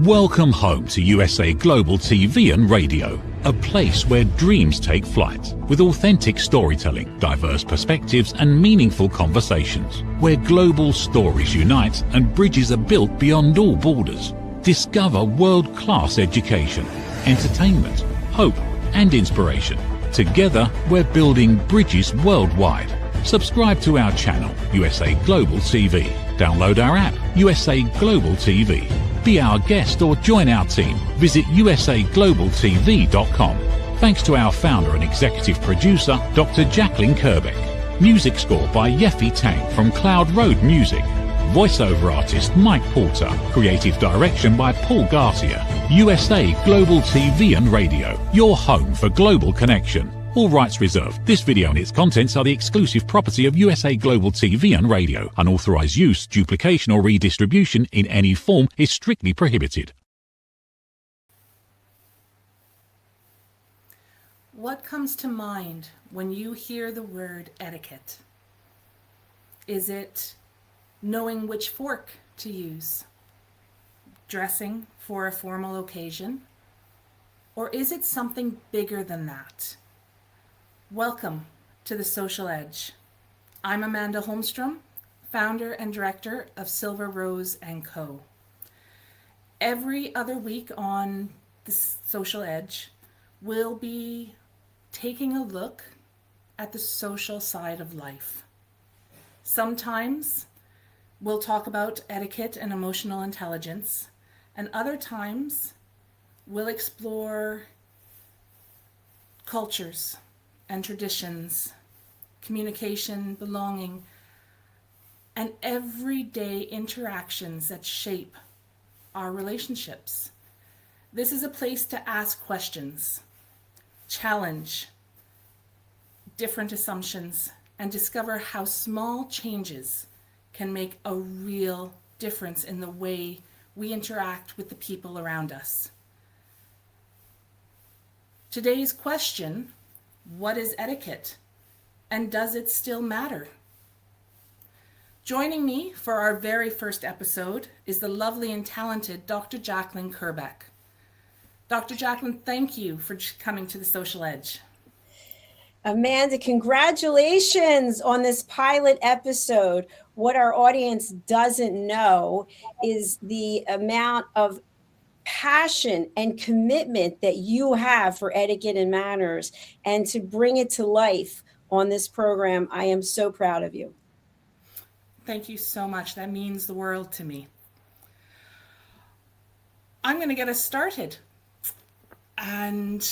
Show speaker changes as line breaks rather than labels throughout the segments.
Welcome home to USA Global TV and Radio, a place where dreams take flight, with authentic storytelling, diverse perspectives and meaningful conversations, where global stories unite and bridges are built beyond all borders. Discover world-class education, entertainment, hope and inspiration. Together, we're building bridges worldwide. Subscribe to our channel, USA Global TV. Download our app, USA Global TV. Be our guest or join our team. Visit usaglobaltv.com. Thanks to our founder and executive producer, Dr. Jacalyn Kerbeck. Music score by Yeffy Tang from Cloud Road Music. Voiceover artist Mike Porter. Creative direction by Paul Garcia. USA Global TV and Radio. Your home for global connection. All rights reserved. This video and its contents are the exclusive property of USA Global TV and Radio. Unauthorized use, duplication or redistribution in any form is strictly prohibited.
What comes to mind when you hear the word etiquette? Is it knowing which fork to use? Dressing for a formal occasion? Or is it something bigger than that? Welcome to The Social Edge. I'm Amanda Holmstrom, founder and director of Silver Rose & Co. Every other week on The Social Edge, we'll be taking a look at the social side of life. Sometimes we'll talk about etiquette and emotional intelligence, and other times we'll explore cultures and traditions, communication, belonging, and everyday interactions that shape our relationships. This is a place to ask questions, challenge different assumptions, and discover how small changes can make a real difference in the way we interact with the people around us. Today's question: what is etiquette, and does it still matter? Joining me for our very first episode is the lovely and talented Dr. Jacalyn Kerbeck. Dr. Jacalyn, thank you for coming to The Social Edge.
Amanda, congratulations on this pilot episode. What our audience doesn't know is the amount of passion and commitment that you have for etiquette and manners, and to bring it to life on this program. I am so proud of you.
Thank you so much. That means the world to me. I'm going to get us started. And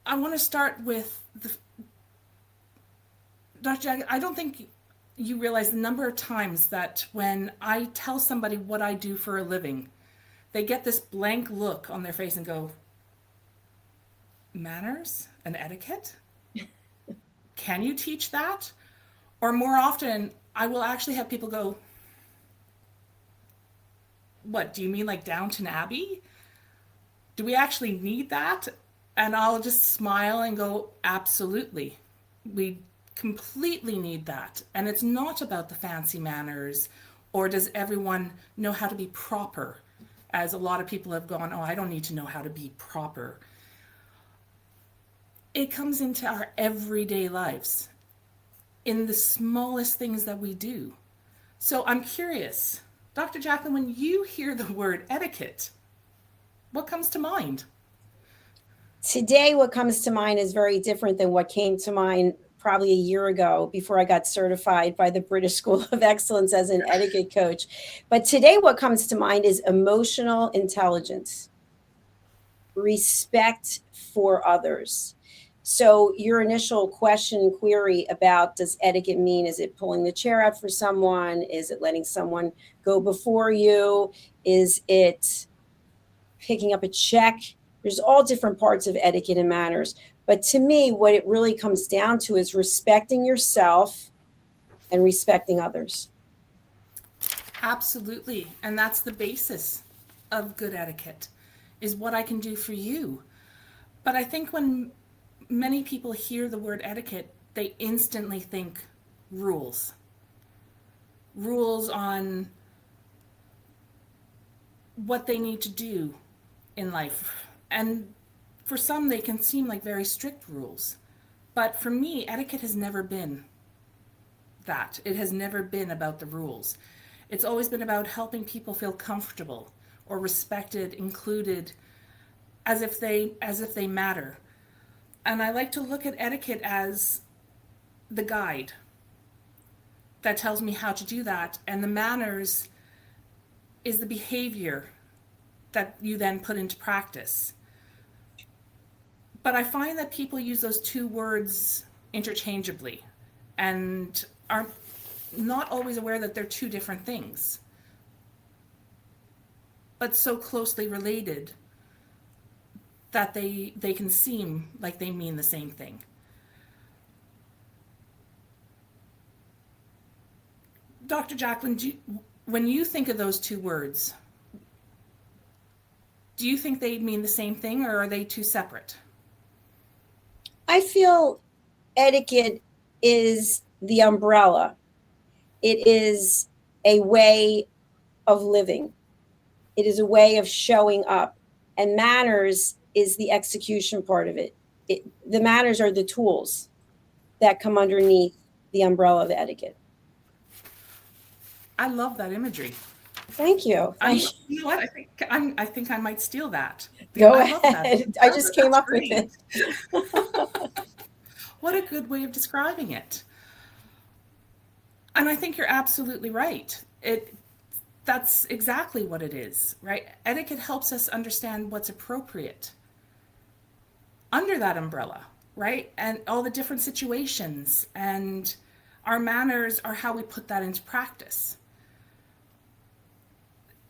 I want to start with Dr. Jack, I don't think you realize the number of times that when I tell somebody what I do for a living, they get this blank look on their face and go, manners and etiquette? Can you teach that? Or more often, I will actually have people go, what, do you mean like Downton Abbey? Do we actually need that? And I'll just smile and go, absolutely. We completely need that. And it's not about the fancy manners, or does everyone know how to be proper, as a lot of people have gone, oh, I don't need to know how to be proper. It comes into our everyday lives, in the smallest things that we do. So I'm curious, Dr. Jacalyn, when you hear the word etiquette, what comes to mind?
Today, what comes to mind is very different than what came to mind probably a year ago, before I got certified by the British School of Excellence as an etiquette coach. But today, what comes to mind is emotional intelligence, respect for others. So your initial question and query about, does etiquette mean, is it pulling the chair out for someone? Is it letting someone go before you? Is it picking up a check? There's all different parts of etiquette and manners. But to me, what it really comes down to is respecting yourself and respecting others.
Absolutely. And that's the basis of good etiquette, is what I can do for you. But I think when many people hear the word etiquette, they instantly think rules. Rules on what they need to do in life. And for some, they can seem like very strict rules. But for me, etiquette has never been that. It has never been about the rules. It's always been about helping people feel comfortable or respected, included, as if they matter. And I like to look at etiquette as the guide that tells me how to do that, and the manners is the behavior that you then put into practice. But I find that people use those two words interchangeably and are not always aware that they're two different things, but so closely related that they can seem like they mean the same thing. Dr. Jacalyn, when you think of those two words, do you think they mean the same thing, or are they two separate?
I feel etiquette is the umbrella. It is a way of living. It is a way of showing up. And manners is the execution part of it. The manners are the tools that come underneath the umbrella of etiquette.
I love that imagery.
Thank you.
You know what? I think I might steal that.
Go ahead. I just came up with it.
What a good way of describing it. And I think you're absolutely right. That's exactly what it is, right? Etiquette helps us understand what's appropriate under that umbrella, right? And all the different situations, and our manners are how we put that into practice.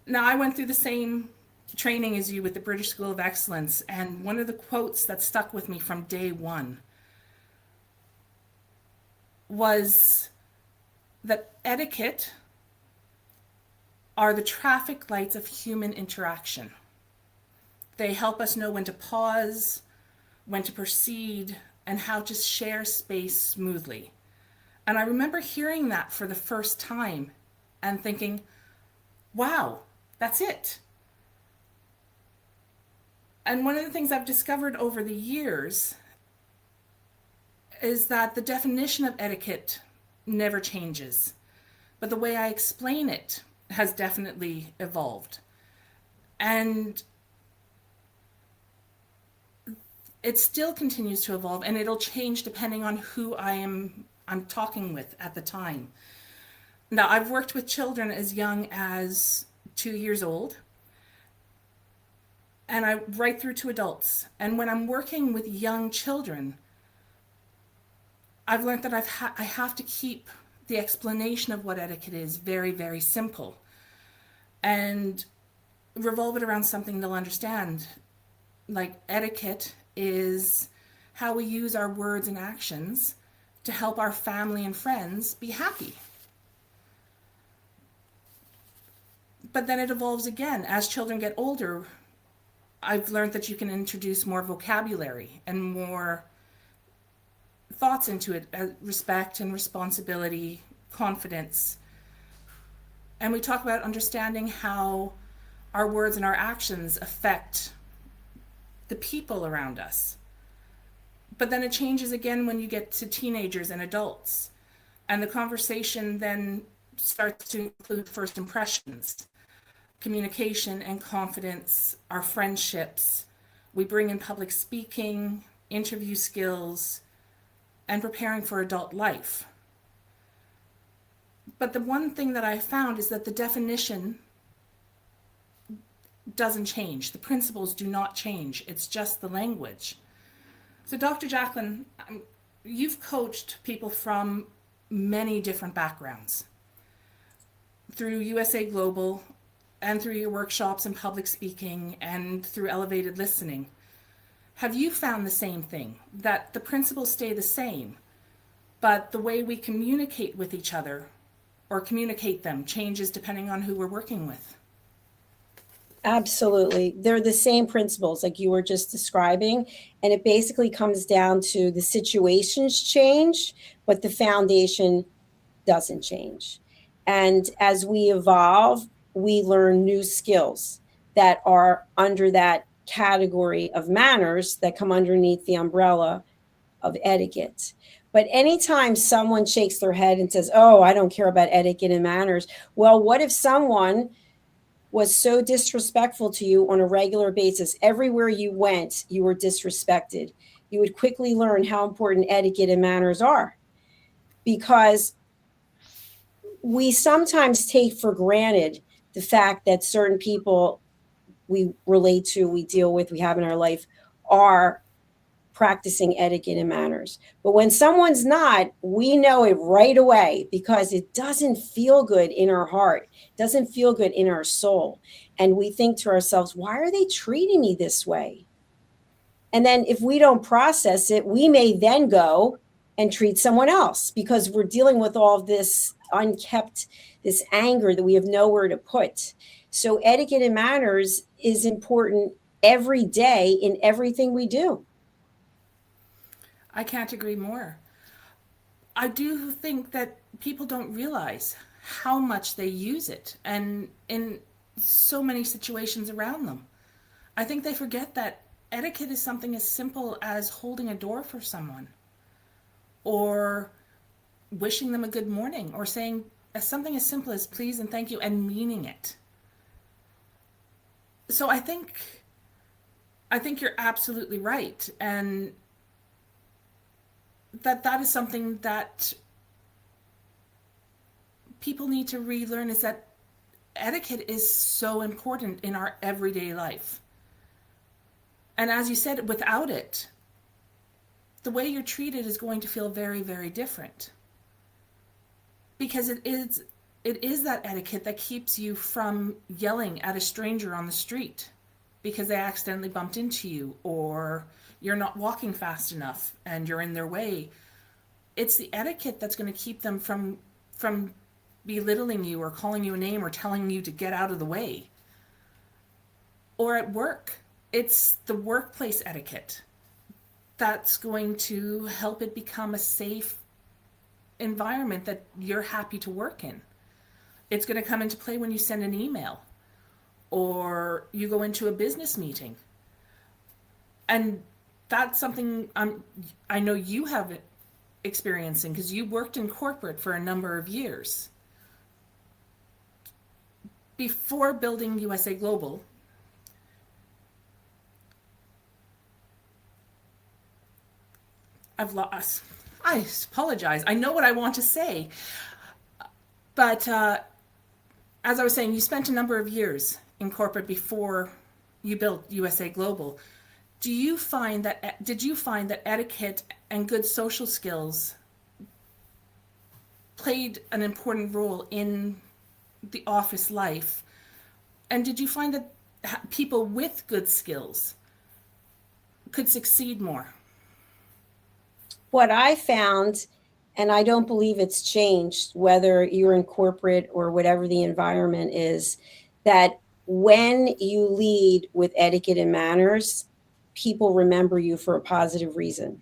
Now, I went through the same training as you with the British School of Excellence, and one of the quotes that stuck with me from day one was that etiquette are the traffic lights of human interaction. They help us know when to pause, when to proceed, and how to share space smoothly. And I remember hearing that for the first time and thinking, wow, that's it. And one of the things I've discovered over the years is that the definition of etiquette never changes, but the way I explain it has definitely evolved. And it still continues to evolve, and it'll change depending on who I'm talking with at the time. Now, I've worked with children as young as 2 years old, and I right through to adults. And when I'm working with young children, I've learned that I have to keep the explanation of what etiquette is very, very simple and revolve it around something they'll understand. Like, etiquette is how we use our words and actions to help our family and friends be happy. But then it evolves again. As children get older, I've learned that you can introduce more vocabulary and more thoughts into it, respect and responsibility, confidence. And we talk about understanding how our words and our actions affect the people around us. But then it changes again when you get to teenagers and adults. And the conversation then starts to include first impressions, communication and confidence, our friendships. We bring in public speaking, interview skills, and preparing for adult life. But the one thing that I found is that the definition doesn't change. The principles do not change. It's just the language. So Dr. Jacalyn, you've coached people from many different backgrounds through USA Global and through your workshops in public speaking and through elevated listening. Have you found the same thing, that the principles stay the same, but the way we communicate with each other or communicate them changes depending on who we're working with?
Absolutely. They're the same principles like you were just describing. And it basically comes down to the situations change, but the foundation doesn't change. And as we evolve, we learn new skills. that are under that category of manners that come underneath the umbrella of etiquette. But anytime someone shakes their head and says, oh, I don't care about etiquette and manners, well, what if someone was so disrespectful to you on a regular basis? Everywhere you went, you were disrespected. You would quickly learn how important etiquette and manners are, because we sometimes take for granted the fact that certain people we relate to, we deal with, we have in our life are practicing etiquette and manners. But when someone's not, we know it right away, because it doesn't feel good in our heart, doesn't feel good in our soul. And we think to ourselves, why are they treating me this way? And then if we don't process it, we may then go and treat someone else, because we're dealing with all of this unkept, this anger that we have nowhere to put. So etiquette and manners is important every day in everything we do.
I can't agree more. I do think that people don't realize how much they use it, and in so many situations around them. I think they forget that etiquette is something as simple as holding a door for someone, or wishing them a good morning, or saying something as simple as please and thank you and meaning it. So I think you're absolutely right, and that is something that people need to relearn, is that etiquette is so important in our everyday life. And as you said, without it, the way you're treated is going to feel very, very different. Because it is that etiquette that keeps you from yelling at a stranger on the street because they accidentally bumped into you, or you're not walking fast enough and you're in their way. It's the etiquette that's going to keep them from belittling you or calling you a name or telling you to get out of the way. Or at work, it's the workplace etiquette that's going to help it become a safe environment that you're happy to work in. It's going to come into play when you send an email or you go into a business meeting. And that's something I know you have experiencing, because you worked in corporate for a number of years. Before building USA Global, I've lost. I apologize. I know what I want to say. But as I was saying, you spent a number of years in corporate before you built USA Global. Did you find that etiquette and good social skills played an important role in the office life? And did you find that people with good skills could succeed more?
What I found, and I don't believe it's changed, whether you're in corporate or whatever the environment is, that when you lead with etiquette and manners, people remember you for a positive reason.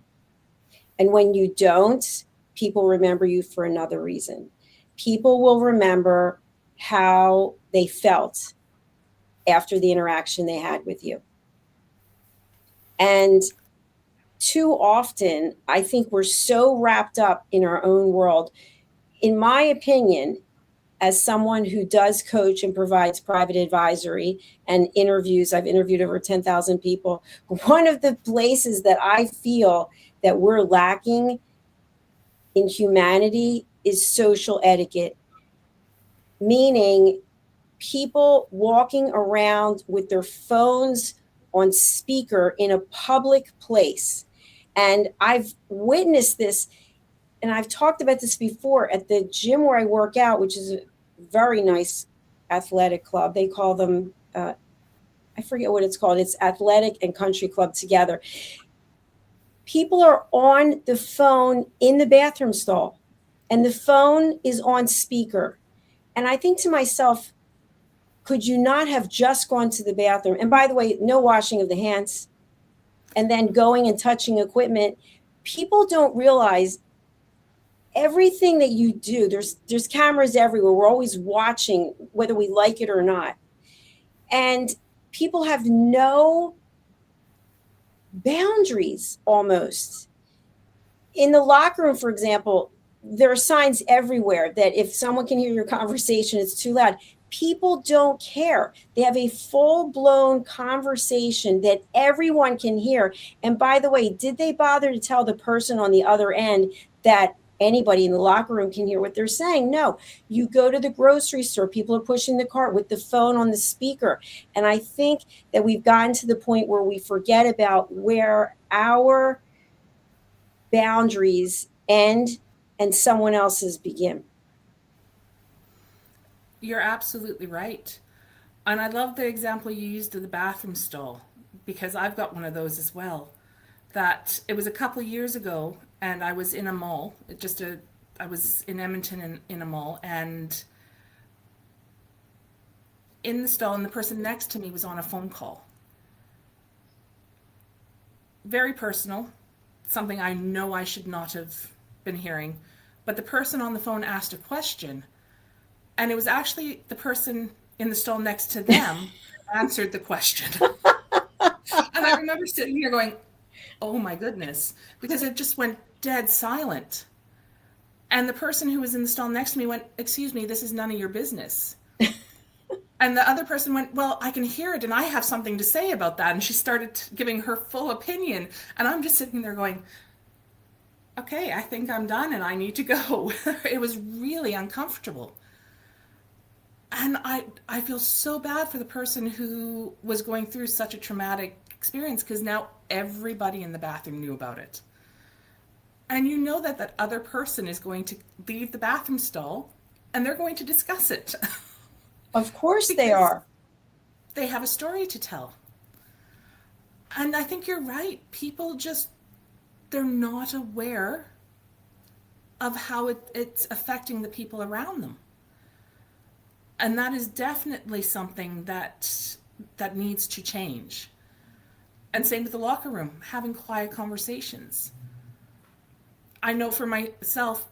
And when you don't, people remember you for another reason. People will remember how they felt after the interaction they had with you. And too often, I think we're so wrapped up in our own world. In my opinion, as someone who does coach and provides private advisory and interviews, I've interviewed over 10,000 people. One of the places that I feel that we're lacking in humanity is social etiquette, meaning people walking around with their phones on speaker in a public place. And I've witnessed this, and I've talked about this before at the gym where I work out, which is a very nice athletic club. They call them, I forget what it's called. It's athletic and country club together. People are on the phone in the bathroom stall, and the phone is on speaker. And I think to myself, could you not have just gone to the bathroom? And by the way, no washing of the hands, and then going and touching equipment. People don't realize everything that you do. There's cameras everywhere. We're always watching, whether we like it or not. And people have no boundaries almost. In the locker room, for example, there are signs everywhere that if someone can hear your conversation, it's too loud. People don't care. They have a full-blown conversation that everyone can hear. And by the way, did they bother to tell the person on the other end that anybody in the locker room can hear what they're saying? No. You go to the grocery store, people are pushing the cart with the phone on the speaker. And I think that we've gotten to the point where we forget about where our boundaries end and someone else's begin.
You're absolutely right. And I love the example you used of the bathroom stall, because I've got one of those as well. That it was a couple of years ago, and I was in a mall, I was in Edmonton in a mall, and in the stall, and the person next to me was on a phone call. Very personal, something I know I should not have been hearing. But the person on the phone asked a question, and it was actually the person in the stall next to them who answered the question. And I remember sitting here going, oh my goodness, because it just went dead silent. And the person who was in the stall next to me went, excuse me, this is none of your business. And the other person went, well, I can hear it and I have something to say about that. And she started giving her full opinion. And I'm just sitting there going, okay, I think I'm done and I need to go. It was really uncomfortable. And I feel so bad for the person who was going through such a traumatic experience, because now everybody in the bathroom knew about it. And you know that that other person is going to leave the bathroom stall and they're going to discuss it.
Of course they are.
They have a story to tell. And I think you're right. People just, they're not aware of how it's affecting the people around them. And that is definitely something that needs to change. And same with the locker room, having quiet conversations. I know for myself,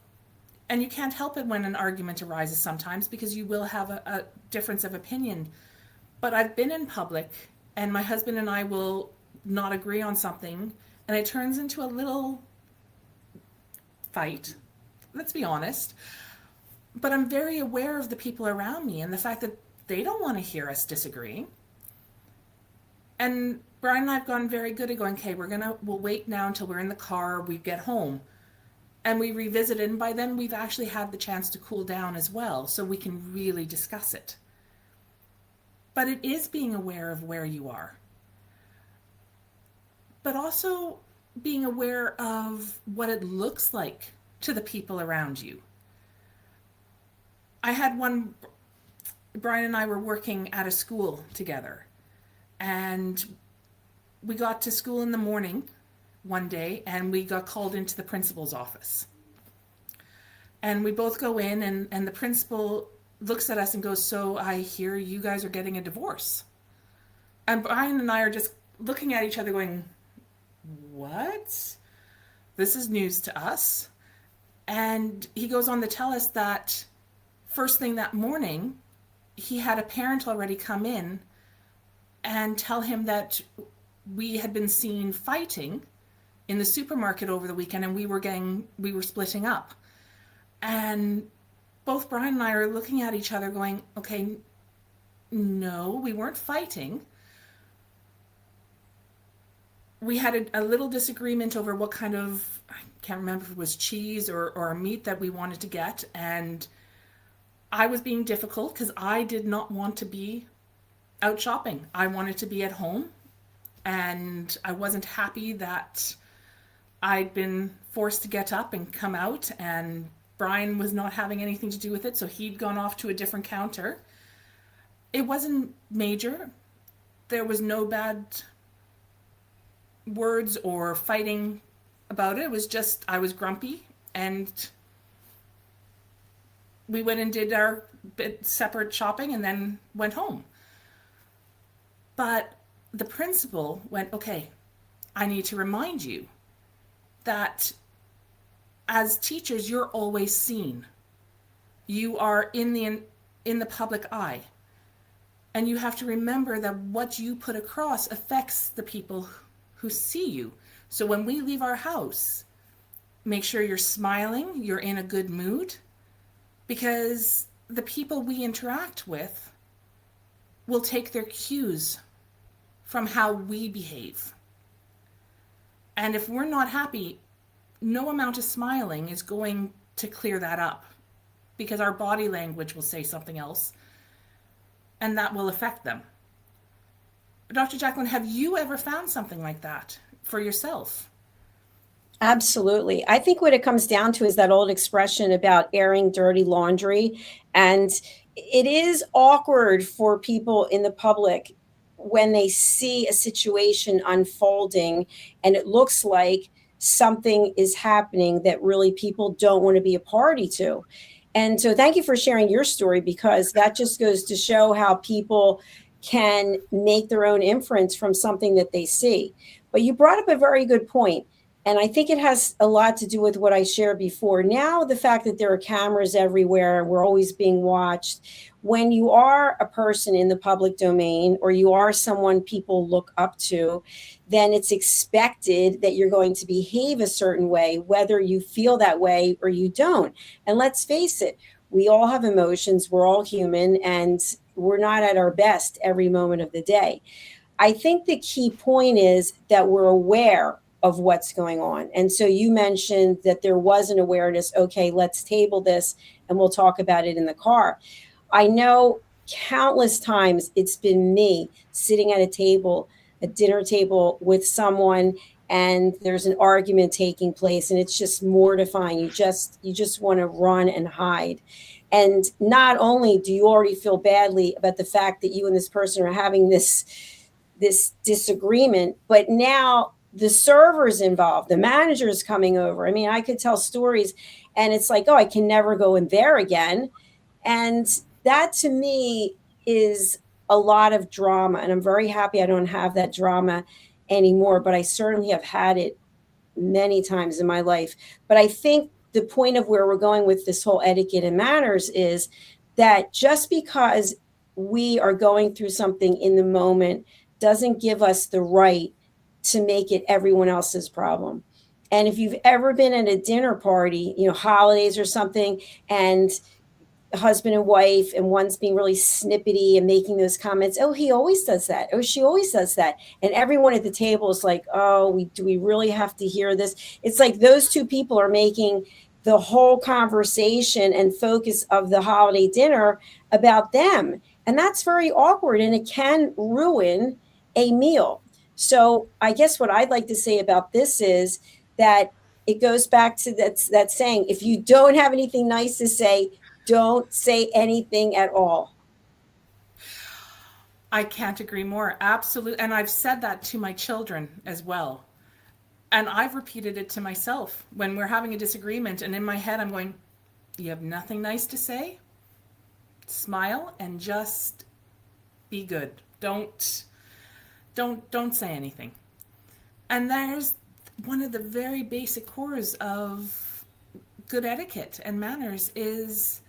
and you can't help it when an argument arises sometimes, because you will have a difference of opinion. But I've been in public and my husband and I will not agree on something and it turns into a little fight. Let's be honest. But I'm very aware of the people around me and the fact that they don't want to hear us disagreeing. And Brian and I have gotten very good at going, okay, we'll wait now until we're in the car, we get home. And we revisit it, and by then we've actually had the chance to cool down as well, so we can really discuss it. But it is being aware of where you are. But also being aware of what it looks like to the people around you. Brian and I were working at a school together, and we got to school in the morning one day and we got called into the principal's office. And we both go in and the principal looks at us and goes, so I hear you guys are getting a divorce. And Brian and I are just looking at each other going, what? This is news to us. And he goes on to tell us that first thing that morning, he had a parent already come in and tell him that we had been seen fighting in the supermarket over the weekend and we were splitting up. And both Brian and I are looking at each other going, okay, no, we weren't fighting. We had a little disagreement over what kind of, I can't remember if it was cheese or a meat that we wanted to get. And I was being difficult because I did not want to be out shopping. I wanted to be at home. And I wasn't happy that I'd been forced to get up and come out, and Brian was not having anything to do with it, so he'd gone off to a different counter. It wasn't major. There was no bad words or fighting about it. It was just I was grumpy, and we went and did our separate shopping and then went home. But the principal went, okay, I need to remind you that as teachers, you're always seen. You are in the public eye. And you have to remember that what you put across affects the people who see you. So when we leave our house, make sure you're smiling, you're in a good mood, because the people we interact with will take their cues from how we behave. And if we're not happy, no amount of smiling is going to clear that up, because our body language will say something else, and that will affect them. Dr. Jacalyn, have you ever found something like that for yourself?
Absolutely. I think what it comes down to is that old expression about airing dirty laundry. And it is awkward for people in the public when they see a situation unfolding and it looks like something is happening that really people don't want to be a party to. And so thank you for sharing your story, because that just goes to show how people can make their own inference from something that they see. But you brought up a very good point. And I think it has a lot to do with what I shared before. Now, the fact that there are cameras everywhere, we're always being watched. When you are a person in the public domain, or you are someone people look up to, then it's expected that you're going to behave a certain way, whether you feel that way or you don't. And let's face it, we all have emotions, we're all human, and we're not at our best every moment of the day. I think the key point is that we're aware of what's going on. And so you mentioned that there was an awareness, okay, let's table this and we'll talk about it in the car. I know countless times it's been me sitting at a dinner table with someone, and there's an argument taking place, and it's just mortifying. You just want to run and hide. And not only do you already feel badly about the fact that you and this person are having this disagreement, but now the server's involved, the manager's coming over. I mean, I could tell stories, and it's like, oh, I can never go in there again. And that to me is a lot of drama. And I'm very happy I don't have that drama anymore, but I certainly have had it many times in my life. But I think the point of where we're going with this whole etiquette and manners is that just because we are going through something in the moment doesn't give us the right to make it everyone else's problem. And if you've ever been at a dinner party, holidays or something, and husband and wife, and one's being really snippety and making those comments, oh, he always does that, oh, she always does that, and everyone at the table is like, oh, do we really have to hear this? It's like those two people are making the whole conversation and focus of the holiday dinner about them, and that's very awkward, and it can ruin a meal. So I guess what I'd like to say about this is that it goes back to that saying, if you don't have anything nice to say, don't say anything at all.
I can't agree more. Absolutely. And I've said that to my children as well. And I've repeated it to myself when we're having a disagreement, and in my head I'm going, you have nothing nice to say? Smile and just be good. Don't say anything. And there's one of the very basic cores of good etiquette and manners is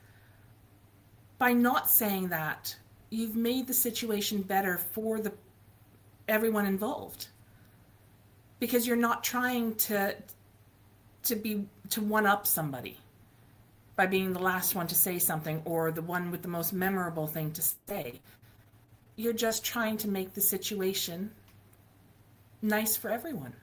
by not saying that, you've made the situation better for everyone involved. Because you're not trying to one up somebody by being the last one to say something or the one with the most memorable thing to say. You're just trying to make the situation nice for everyone.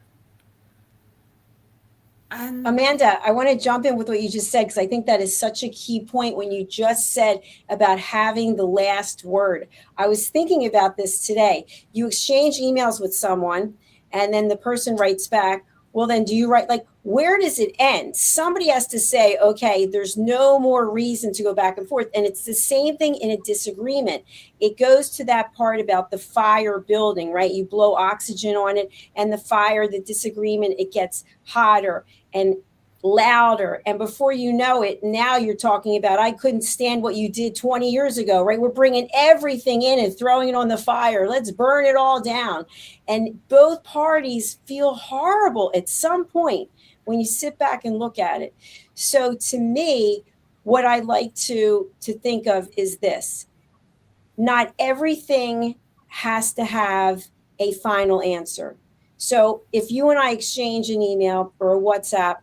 And
Amanda, I want to jump in with what you just said, because I think that is such a key point when you just said about having the last word. I was thinking about this today. You exchange emails with someone, and then the person writes back, well, then do you write, like, where does it end? Somebody has to say, okay, there's no more reason to go back and forth. And it's the same thing in a disagreement. It goes to that part about the fire building, right? You blow oxygen on it, and the fire, the disagreement, it gets hotter and louder. And before you know it, now you're talking about, I couldn't stand what you did 20 years ago, right? We're bringing everything in and throwing it on the fire. Let's burn it all down. And both parties feel horrible at some point when you sit back and look at it. So to me, what I like to think of is this. not everything has to have a final answer. So if you and I exchange an email or a WhatsApp,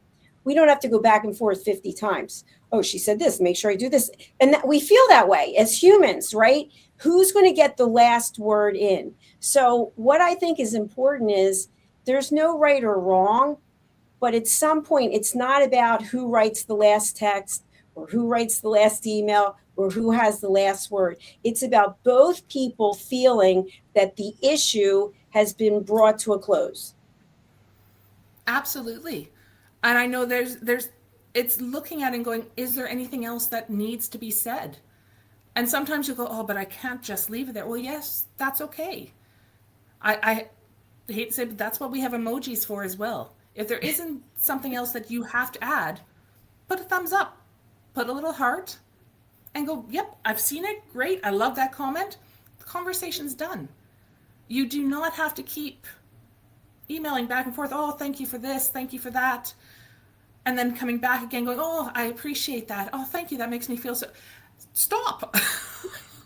we don't have to go back and forth 50 times. Oh, she said this, make sure I do this. And we feel that way as humans, right? Who's going to get the last word in? So what I think is important is there's no right or wrong, but at some point, it's not about who writes the last text or who writes the last email or who has the last word. It's about both people feeling that the issue has been brought to a close.
Absolutely. And I know it's looking at it and going, is there anything else that needs to be said? And sometimes you go, oh, but I can't just leave it there. Well, yes, that's okay. I hate to say, but that's what we have emojis for as well. If there isn't something else that you have to add, put a thumbs up, put a little heart, and go, yep, I've seen it. Great. I love that comment. The conversation's done. You do not have to keep emailing back and forth. Oh, thank you for this. Thank you for that. And then coming back again going, oh, I appreciate that. Oh, thank you. That makes me feel so. Stop.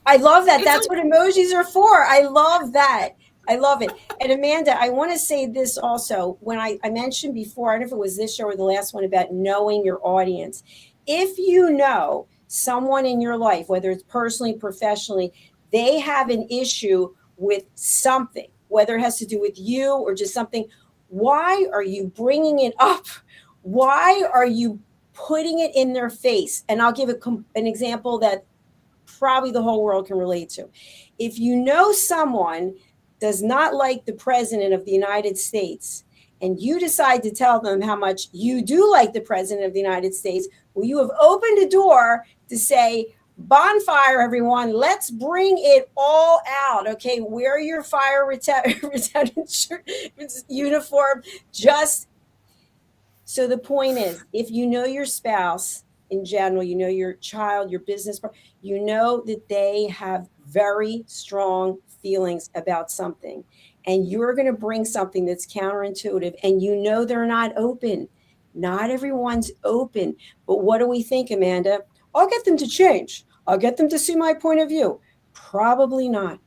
I love that. That's what emojis are for. I love that. I love it. And Amanda, I want to say this also. When I mentioned before, I don't know if it was this show or the last one, about knowing your audience. If you know someone in your life, whether it's personally, professionally, they have an issue with something, whether it has to do with you or just something, why are you bringing it up? Why are you putting it in their face? And I'll give an example that probably the whole world can relate to. If you know someone does not like the president of the United States, and you decide to tell them how much you do like the president of the United States, well, you have opened a door to say, bonfire, everyone, let's bring it all out. Okay, wear your fire retardant uniform. Just so the point is, if you know your spouse in general, you know your child, your business partner, you know that they have very strong feelings about something, and you're going to bring something that's counterintuitive, and you know they're not open. Not everyone's open. But what do we think, Amanda? I'll get them to change. I'll get them to see my point of view. Probably not.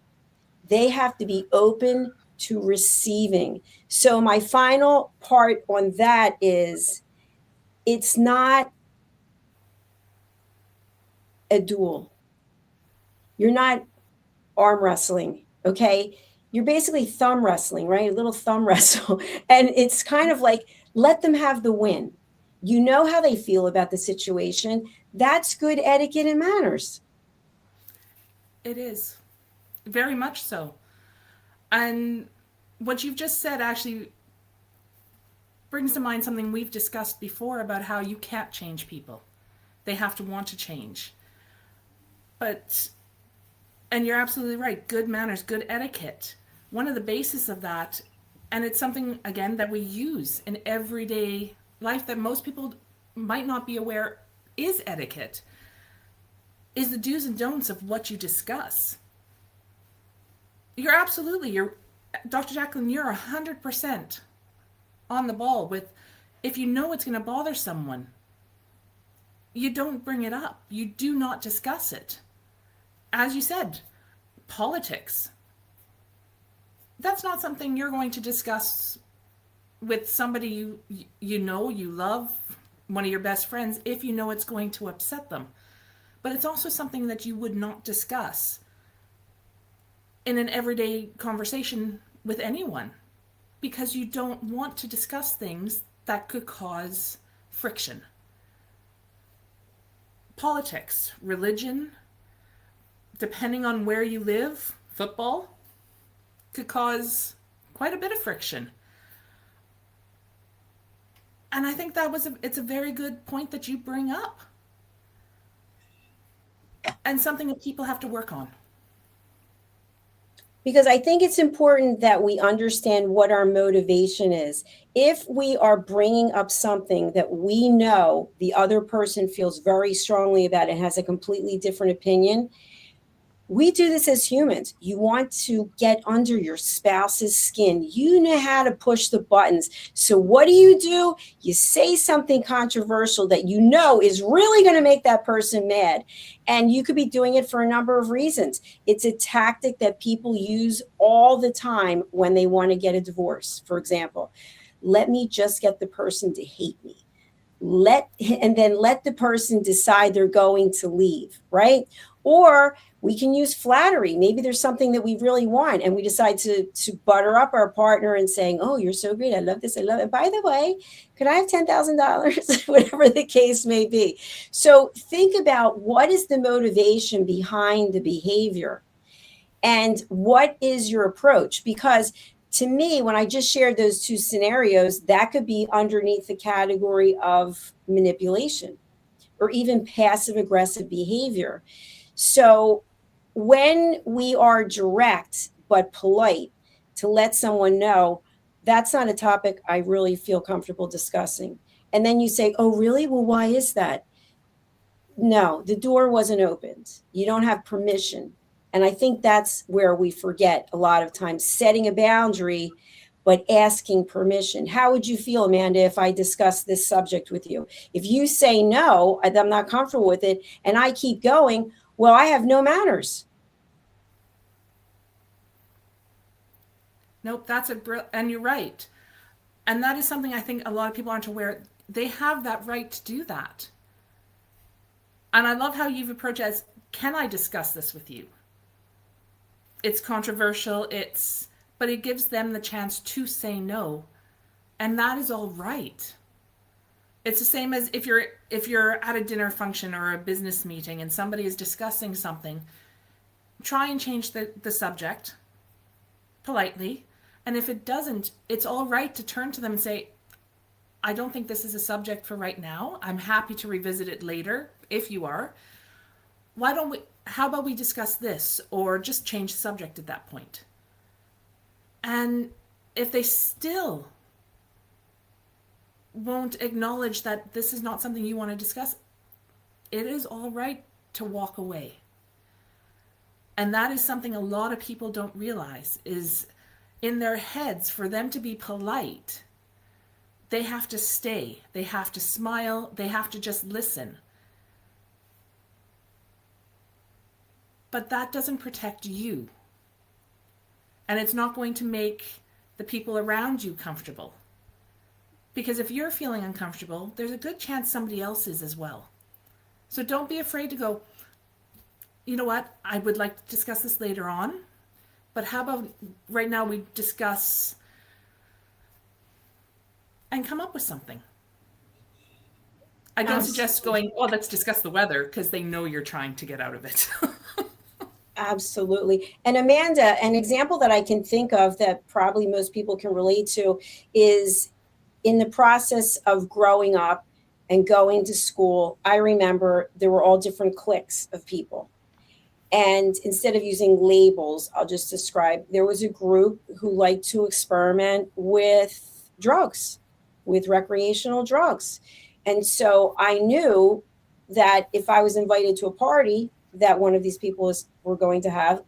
They have to be open to receiving. So my final part on that is, it's not a duel. You're not arm wrestling, okay? You're basically thumb wrestling, right? A little thumb wrestle. And it's kind of like, let them have the win. You know how they feel about the situation. That's good etiquette and manners.
It is. Very much so. And what you've just said actually brings to mind something we've discussed before about how you can't change people. They have to want to change. And you're absolutely right, good manners, good etiquette. One of the bases of that, and it's something, again, that we use in everyday life that most people might not be aware is etiquette, is the do's and don'ts of what you discuss. You're Dr. Jacalyn, you're 100% on the ball with, if you know it's going to bother someone, you don't bring it up. You do not discuss it. As you said, politics. That's not something you're going to discuss with somebody you know, you love, one of your best friends, if you know it's going to upset them. But it's also something that you would not discuss in an everyday conversation with anyone, because you don't want to discuss things that could cause friction. Politics, religion, depending on where you live, football could cause quite a bit of friction. And I think it's a very good point that you bring up. And something that people have to work on.
Because I think it's important that we understand what our motivation is. If we are bringing up something that we know the other person feels very strongly about and has a completely different opinion, We do this as humans. You want to get under your spouse's skin. You know how to push the buttons. So what do? You say something controversial that you know is really going to make that person mad. And you could be doing it for a number of reasons. It's a tactic that people use all the time when they want to get a divorce. For example, let me just get the person to hate me. And then let the person decide they're going to leave, right? Or we can use flattery. Maybe there's something that we really want, and we decide to butter up our partner and saying, oh, you're so great. I love this. I love it. By the way, could I have $10,000? Whatever the case may be. So think about what is the motivation behind the behavior and what is your approach? Because to me, when I just shared those two scenarios, that could be underneath the category of manipulation or even passive aggressive behavior. So when we are direct but polite to let someone know, that's not a topic I really feel comfortable discussing. And then you say, oh, really? Well, why is that? No, the door wasn't opened. You don't have permission. And I think that's where we forget a lot of times, setting a boundary, but asking permission. How would you feel, Amanda, if I discuss this subject with you? If you say no, I'm not comfortable with it, and I keep going, well, I have no manners.
Nope, and you're right. And that is something I think a lot of people aren't aware. They have that right to do that. And I love how you've approached it as, can I discuss this with you? It's controversial, but it gives them the chance to say no. And that is all right. It's the same as if you're at a dinner function or a business meeting and somebody is discussing something, try and change the subject politely. And if it doesn't, it's all right to turn to them and say, I don't think this is a subject for right now. I'm happy to revisit it later if you are. How about we discuss this, or just change the subject at that point? And if they still won't acknowledge that this is not something you want to discuss, it is all right to walk away. And that is something a lot of people don't realize, is in their heads, for them to be polite, they have to stay, they have to smile, they have to just listen. But that doesn't protect you. And it's not going to make the people around you comfortable. Because if you're feeling uncomfortable, there's a good chance somebody else is as well. So don't be afraid to go, you know what, I would like to discuss this later on, but how about right now we discuss and come up with something. I don't suggest going, oh, let's discuss the weather, because they know you're trying to get out of it.
Absolutely. And Amanda, an example that I can think of that probably most people can relate to is in the process of growing up and going to school. I remember there were all different cliques of people. And instead of using labels, I'll just describe, there was a group who liked to experiment with drugs, with recreational drugs. And so I knew that if I was invited to a party that one of these people were going to have,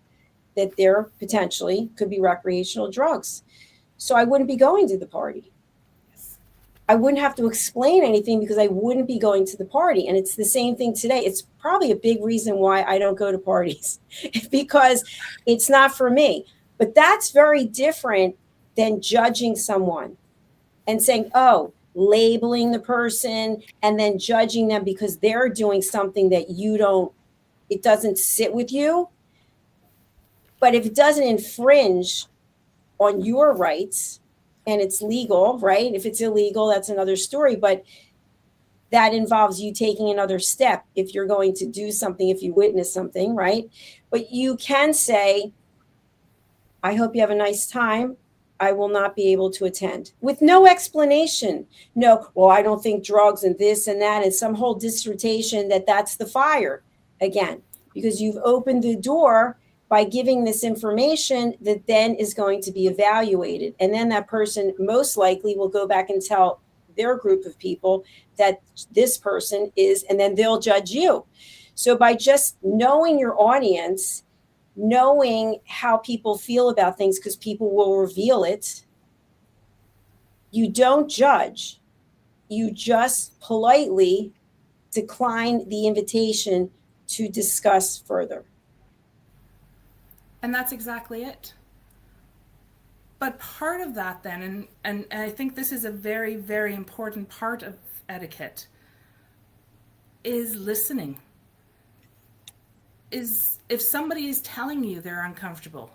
that there potentially could be recreational drugs. So I wouldn't be going to the party. I wouldn't have to explain anything because I wouldn't be going to the party. And it's the same thing today. It's probably a big reason why I don't go to parties because it's not for me. But that's very different than judging someone and saying, oh, labeling the person and then judging them because they're doing something that it doesn't sit with you. But if it doesn't infringe on your rights and it's legal, right? If it's illegal, that's another story. But that involves you taking another step if you're going to do something, if you witness something, right? But you can say, I hope you have a nice time. I will not be able to attend, with no explanation. No, well, I don't think drugs and this and that, and some whole dissertation that's the fire again, because you've opened the door by giving this information that then is going to be evaluated. And then that person most likely will go back and tell their group of people that this person is, and then they'll judge you. So by just knowing your audience knowing how people feel about things, because people will reveal it. You don't judge. You just politely decline the invitation to discuss further.
And that's exactly it. But part of that then, and I think this is a very, very important part of etiquette, is listening. Is if somebody is telling you they're uncomfortable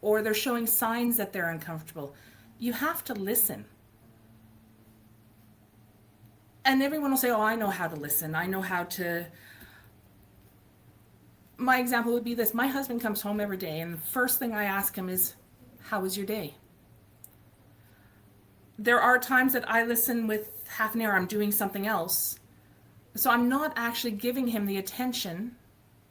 or they're showing signs that they're uncomfortable, you have to listen. And everyone will say, oh, I know how to listen. I know how to. My example would be this. My husband comes home every day, and the first thing I ask him is, how was your day? There are times that I listen with half an hour, I'm doing something else. So I'm not actually giving him the attention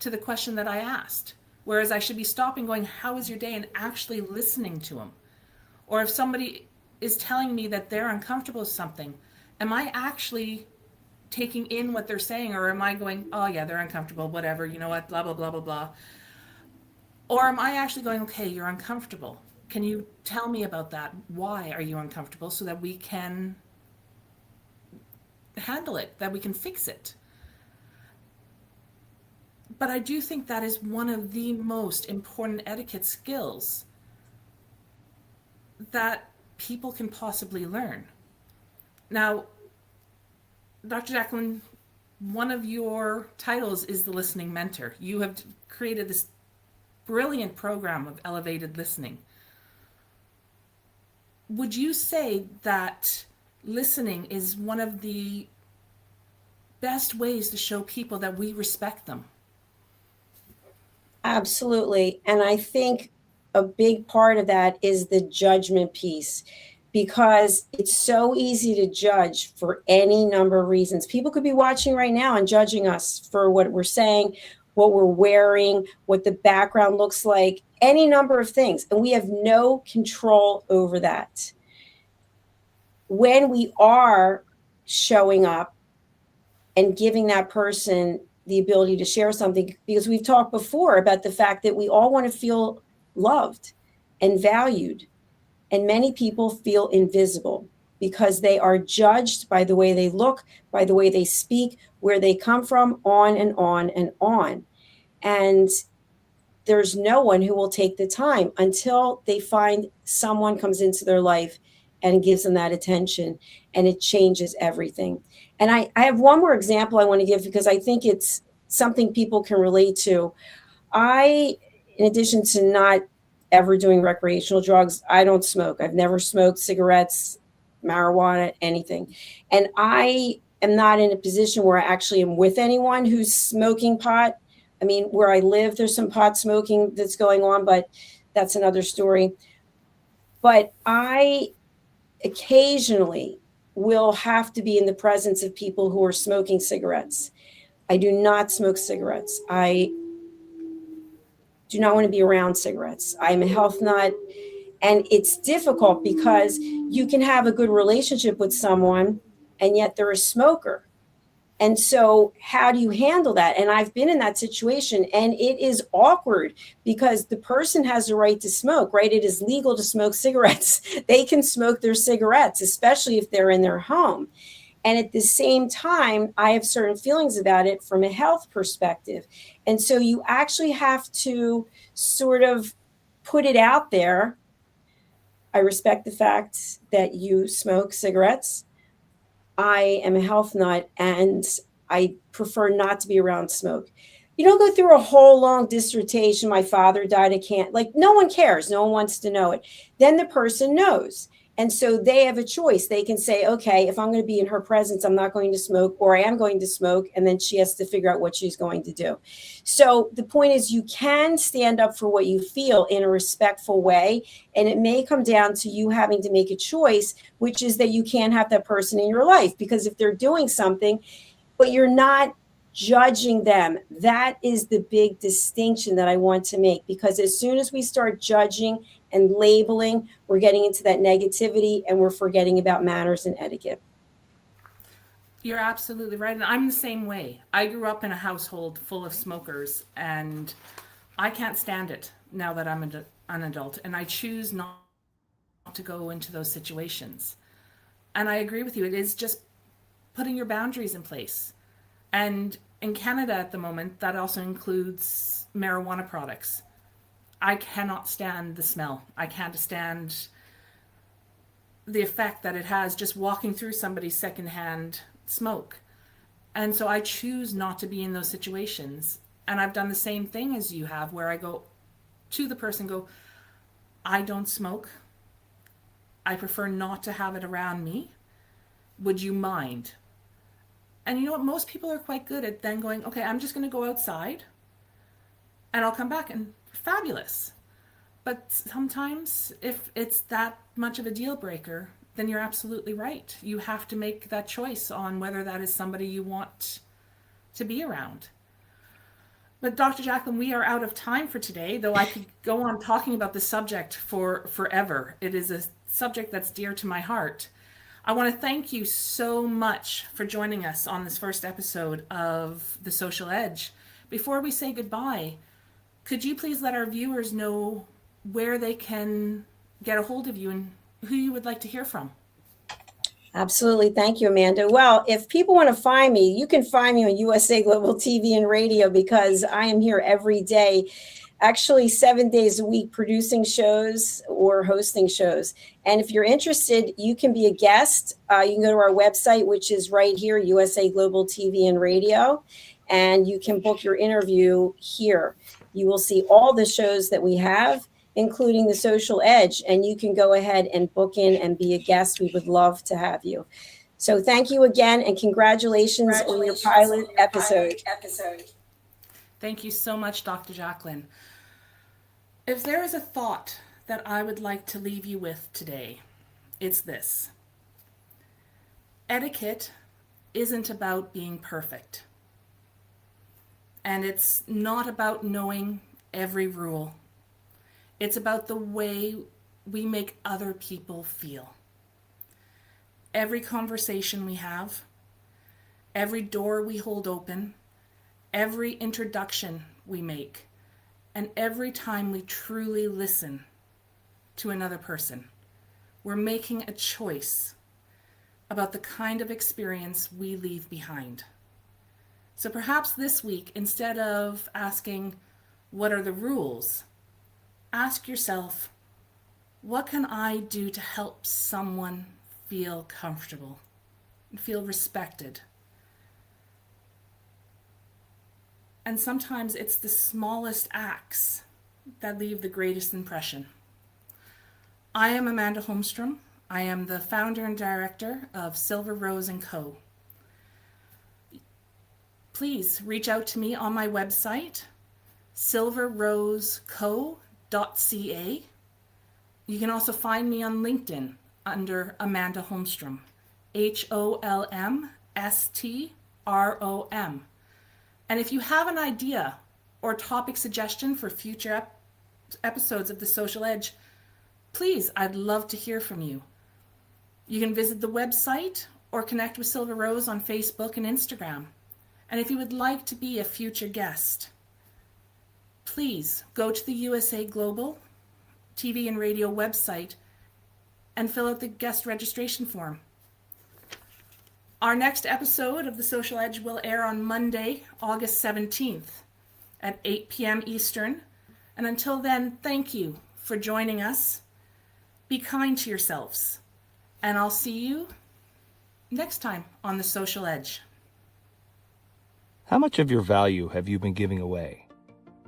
to the question that I asked. Whereas I should be stopping going, how was your day? And actually listening to him. Or if somebody is telling me that they're uncomfortable with something, am I actually taking in what they're saying? Or am I going, oh yeah, they're uncomfortable, whatever, you know what, blah, blah, blah, blah, blah. Or am I actually going, okay, you're uncomfortable. Can you tell me about that? Why are you uncomfortable? So that we can handle it, that we can fix it. But I do think that is one of the most important etiquette skills that people can possibly learn. Now, Dr. Jacalyn, one of your titles is the listening mentor. You have created this brilliant program of elevated listening. Would you say that listening is one of the best ways to show people that we respect them?
Absolutely. And I think a big part of that is the judgment piece, because it's so easy to judge for any number of reasons. People could be watching right now and judging us for what we're saying, what we're wearing, what the background looks like, any number of things. And we have no control over that. When we are showing up and giving that person the ability to share something, because we've talked before about the fact that we all want to feel loved and valued. And many people feel invisible because they are judged by the way they look, by the way they speak, where they come from, on and on and on. And there's no one who will take the time until they find someone comes into their life and gives them that attention, and it changes everything. And I have one more example I want to give, because I think it's something people can relate to. In addition to not ever doing recreational drugs, I don't smoke. I've never smoked cigarettes, marijuana, anything. And I am not in a position where I actually am with anyone who's smoking pot. I mean, where I live, there's some pot smoking that's going on, but that's another story. But I occasionally will have to be in the presence of people who are smoking cigarettes. I do not smoke cigarettes. I do not want to be around cigarettes. I'm a health nut. And it's difficult because you can have a good relationship with someone and yet they're a smoker. And so how do you handle that? And I've been in that situation, and it is awkward because the person has the right to smoke, right? It is legal to smoke cigarettes. They can smoke their cigarettes, especially if they're in their home. And at the same time, I have certain feelings about it from a health perspective. And so you actually have to sort of put it out there. I respect the fact that you smoke cigarettes. I am a health nut, and I prefer not to be around smoke. You don't go through a whole long dissertation. My father died of cancer. Like, no one cares. No one wants to know it. Then the person knows. And so they have a choice. They can say, okay, if I'm going to be in her presence, I'm not going to smoke, or I am going to smoke. And then she has to figure out what she's going to do. So the point is, you can stand up for what you feel in a respectful way. And it may come down to you having to make a choice, which is that you can't have that person in your life, because if they're doing something, but you're not judging them, that is the big distinction that I want to make. Because as soon as we start judging and labeling, we're getting into that negativity and we're forgetting about manners and etiquette.
You're absolutely right. And I'm the same way. I grew up in a household full of smokers, and I can't stand it now that I'm an adult, and I choose not to go into those situations. And I agree with you. It is just putting your boundaries in place. And in Canada at the moment, that also includes marijuana products. I cannot stand the smell. I can't stand the effect that it has just walking through somebody's secondhand smoke. And so I choose not to be in those situations. And I've done the same thing as you have, where I go to the person, I don't smoke. I prefer not to have it around me. Would you mind? And you know what? Most people are quite good at then going, okay, I'm just going to go outside and I'll come back, and fabulous. But sometimes if it's that much of a deal breaker, then you're absolutely right. You have to make that choice on whether that is somebody you want to be around. But Dr. Jacalyn, we are out of time for today, though I could go on talking about the subject for forever. It is a subject that's dear to my heart. I want to thank you so much for joining us on this first episode of The Social Edge. Before we say goodbye, could you please let our viewers know where they can get a hold of you and who you would like to hear from?
Absolutely. Thank you, Amanda. Well, if people want to find me, you can find me on USA Global TV and Radio, because I am here every day, actually 7 days a week, producing shows or hosting shows. And if you're interested, you can be a guest. You can go to our website, which is right here, USA Global TV and Radio, and you can book your interview here. You will see all the shows that we have, including The Social Edge, and you can go ahead and book in and be a guest. We would love to have you. So thank you again, and congratulations on your pilot episode.
Thank you so much, Dr. Jacalyn. If there is a thought that I would like to leave you with today, it's this. Etiquette isn't about being perfect. And it's not about knowing every rule. It's about the way we make other people feel. Every conversation we have, every door we hold open, every introduction we make, and every time we truly listen to another person, we're making a choice about the kind of experience we leave behind. So perhaps this week, instead of asking, what are the rules? Ask yourself, what can I do to help someone feel comfortable and feel respected? And sometimes it's the smallest acts that leave the greatest impression. I am Amanda Holmstrom. I am the founder and director of Silver Rose & Co. Please reach out to me on my website, silverroseco.ca. You can also find me on LinkedIn under Amanda Holmstrom, HOLMSTROM. And if you have an idea or topic suggestion for future episodes of The Social Edge, please, I'd love to hear from you. You can visit the website or connect with Silver Rose on Facebook and Instagram. And if you would like to be a future guest, please go to the USA Global TV and Radio website and fill out the guest registration form. Our next episode of The Social Edge will air on Monday, August 17th at 8 p.m. Eastern. And until then, thank you for joining us. Be kind to yourselves. And I'll see you next time on The Social Edge.
How much of your value have you been giving away?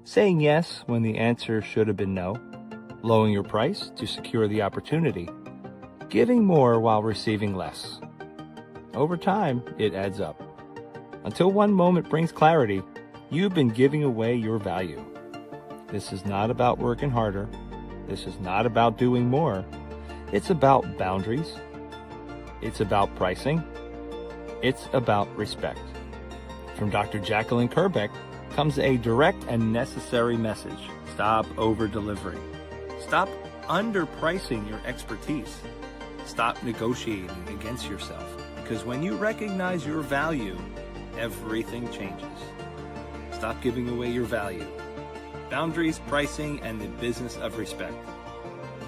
Saying yes when the answer should have been no? Lowering your price to secure the opportunity? Giving more while receiving less? Over time, it adds up. Until one moment brings clarity, you've been giving away your value. This is not about working harder. This is not about doing more. It's about boundaries. It's about pricing. It's about respect. From Dr. Jacalyn Kerbeck comes a direct and necessary message. Stop over-delivering. Stop underpricing your expertise. Stop negotiating against yourself. Because when you recognize your value, everything changes. Stop giving away your value. Boundaries, Pricing, and the Business of Respect.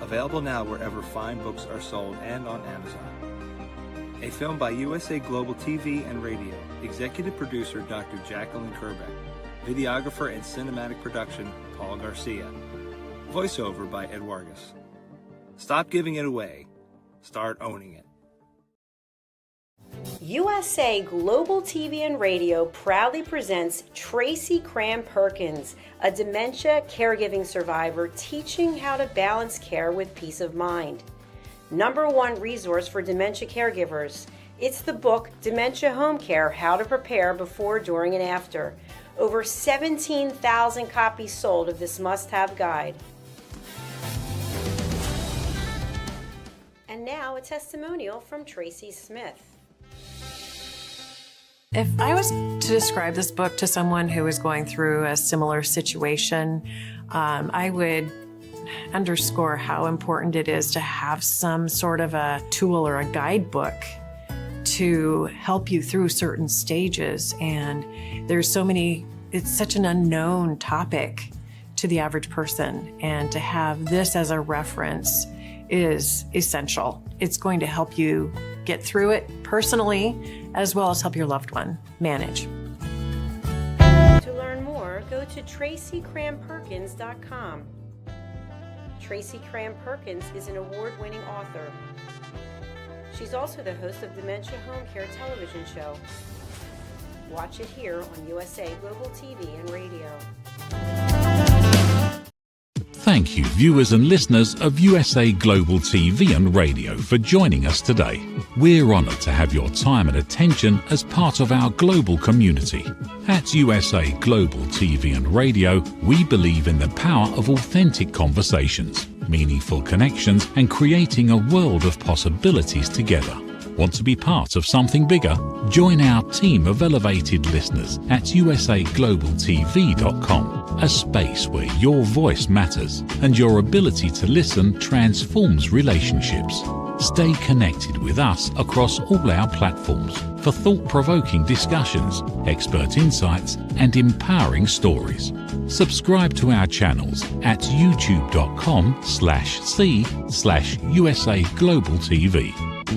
Available now wherever fine books are sold and on Amazon. A film by USA Global TV and Radio. Executive producer Dr. Jacalyn Kerbeck. Videographer and cinematic production Paul Garcia. Voiceover by Ed Wargas. Stop giving it away. Start owning it.
USA Global TV and Radio proudly presents Tracy Cram-Perkins, a dementia caregiving survivor teaching how to balance care with peace of mind. #1 resource for dementia caregivers. It's the book Dementia Home Care: How to Prepare Before, During, and After. Over 17,000 copies sold of this must-have guide. And now a testimonial from Tracy Smith.
If I was to describe this book to someone who is going through a similar situation, I would underscore how important it is to have some sort of a tool or a guidebook to help you through certain stages. And there's so many, it's such an unknown topic to the average person. And to have this as a reference is essential. It's going to help you get through it personally, as well as help your loved one manage.
To learn more, go to tracycramperkins.com. Tracy Cram-Perkins is an award-winning author. She's also the host of Dementia Home Care television show. Watch it here on USA Global TV and Radio.
Thank you, viewers and listeners of USA Global TV and Radio, for joining us today. We're honoured to have your time and attention as part of our global community. At USA Global TV and Radio, we believe in the power of authentic conversations, meaningful connections, and creating a world of possibilities together. Want to be part of something bigger? Join our team of elevated listeners at usaglobaltv.com, a space where your voice matters and your ability to listen transforms relationships. Stay connected with us across all our platforms for thought-provoking discussions, expert insights, and empowering stories. Subscribe to our channels at youtube.com/c/USA Global TV.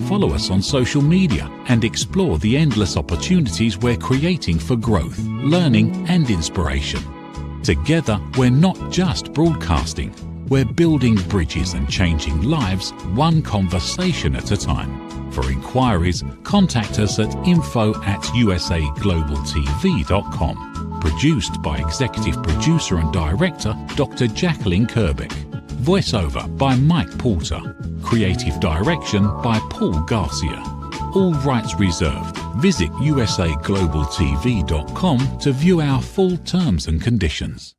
Follow us on social media and explore the endless opportunities we're creating for growth, learning, and inspiration. Together, we're not just broadcasting, we're building bridges and changing lives one conversation at a time. For inquiries, contact us at info@usaglobaltv.com. Produced by Executive Producer and Director Dr. Jacalyn Kerbeck. Voiceover by Mike Porter. Creative direction by Paul Garcia. All rights reserved. Visit usaglobaltv.com to view our full terms and conditions.